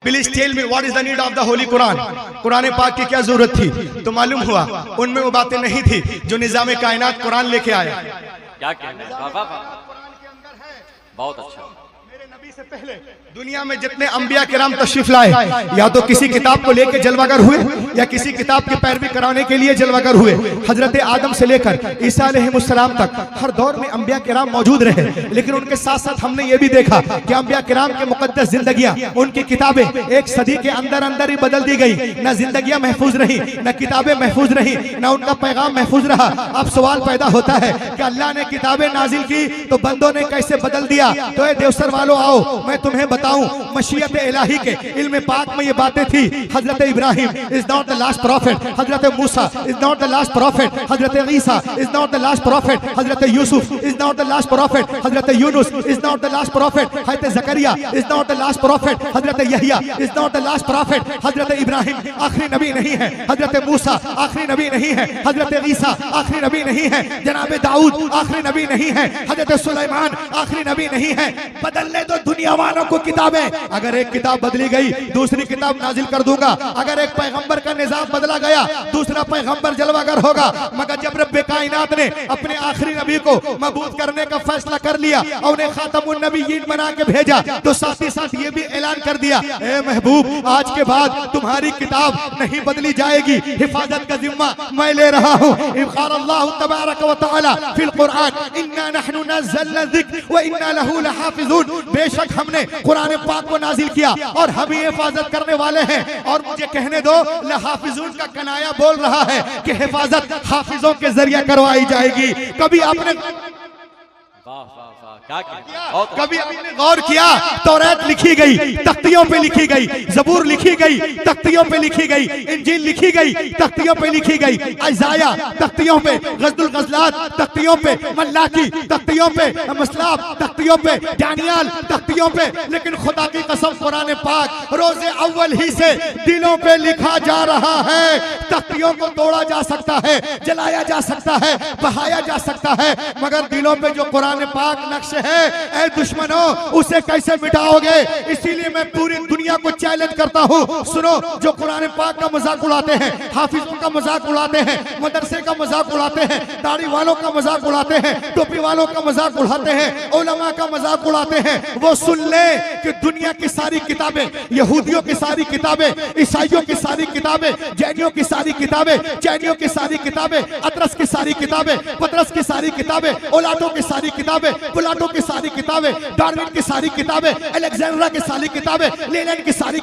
Please tell me what is the need of the holy Quran. Quran पाक की क्या जरूरत थी? तो मालूम हुआ उनमें वो बातें नहीं थी जो निजाम कायनात कुरान लेके आया। क्या कहना, बहुत अच्छा। मेरे नबी से पहले दुनिया में जितने अंबिया किराम तशरीफ लाए, या तो किसी किताब को लेकर जलवागर हुए या किसी किताब की पैरवी कराने के लिए जलवागर हुए। हजरत आदम से लेकर ईसा अलैहिस्सलाम तक हर दौर में अंबिया किराम मौजूद रहे, लेकिन उनके साथ साथ हमने ये भी देखा कि अंबिया किराम के मुकद्दस जिंदगियां, उनकी किताबें एक सदी के अंदर अंदर ही बदल दी गई। न जिंदगियां महफूज रही, न किताबें महफूज रही, न उनका पैगाम महफूज रहा। अब सवाल पैदा होता है कि अल्लाह ने किताबें नाजिल की तो बंदों ने कैसे बदल दिया? तो देवसर वालों आओ मैं तुम्हें बताऊं, मशीयत इलाही के इल्म पाक में ये बातें थी। हजरत Ibrahim is not the last prophet, हजरत Musa is not the last prophet, हजरत Isa is not the last prophet, हजरत Yusuf is not the last prophet, हजरत Yunus is not the last prophet, हजरत Zakariya is not the last prophet, हजरत Yahya is not the last prophet, हजरत इब्राहिम आखिरी नबी नहीं है, हजरत मूसा आखिरी नबी नहीं है, हजरत ईसा आखिरी नबी नहीं है, जनाब दाऊद आखिरी नबी नहीं है, हजरत सुलेमान आखिरी नबी नहीं है। बदलने दो दुनिया वालों को किताबें। अगर एक किताब बदली गई दूसरी किताब नाजिल कर दूंगा। अगर एक पैगंबर का निजाम बदला गया दूसरा पैगंबर जलवागर होगा। मगर जब रब्बे कायनात ने अपने आखिरी नबी को मबूस करने का फैसला कर लिया और उन्हें खातमुन नबीयीन बना के भेजा, तो साथ ही साथ ये भी ऐलान कर दिया, ए महबूब आज के बाद तुम्हारी किताब नहीं बदली जाएगी, हिफाजत का जिम्मा मैं ले रहा हूँ। इक़राल्लाहु तबारक व तआला फिल कुरान इन्ना नहनु नज़्ज़लना ज़िक्र व इन्ना लहू लहाफ़िज़ून। बेशक हमने कुरान पाक को नाजिल किया और हम ही हिफाजत करने वाले हैं। और मुझे कहने दो, लहाफिजून का कनाया बोल रहा है कि हिफाजत हाफिजों के जरिए करवाई जाएगी। कभी आपने कभी आपने गौर किया? तौरात लिखी गई तख्तियों पे लिखी गई, जबूर लिखी गई तख्तियों पे लिखी गई, इंजील लिखी गई तख्तियों पे लिखी गई, अज़ाया तख्तियों पे, गज़लुल गज़लात तख्तियों पे, मल्लाकी तख्तियों पे, मसलाब तख्तियों पे, दानियाल तख्तियों पे। लेकिन खुदा की कसम कुरान पाक रोज़े अव्वल ही से दिलों पे लिखा जा रहा है। तख्तियों को तोड़ा जा सकता है, जलाया जा सकता है, बहाया जा सकता है, मगर दिलों पे जो कुरान पाक नक्श है, ऐ दुश्मनों उसे कैसे मिटाओगे? इसीलिए मैं पूरी दुनिया को चैलेंज करता हूँ, सुनो, जो कुरान पाक का मजाक उड़ाते हैं, हाफिजों का मजाक उड़ाते हैं, मदरसे का मजाक उड़ाते हैं, दाढ़ी वालों का मजाक उड़ाते हैं, टोपी वालों का मजाक उड़ाते हैं, उलमा का मजाक उड़ाते हैं, वो सुन ले कि दुनिया की सारी किताबें, यहूदियों की सारी किताबें, ईसाइयों की सारी किताबें, जैनियों की सारी किताबें, चैनियों की सारी किताबें, अतरस की सारी किताबें, पतरस की सारी किताबें, ओलाटों की सारी किताबें, प्लाटो की सारी किताबें, डार्विन की सारी किताबें, अलेक्जेंड्रा की सारी किताबें, लेनिन की सारी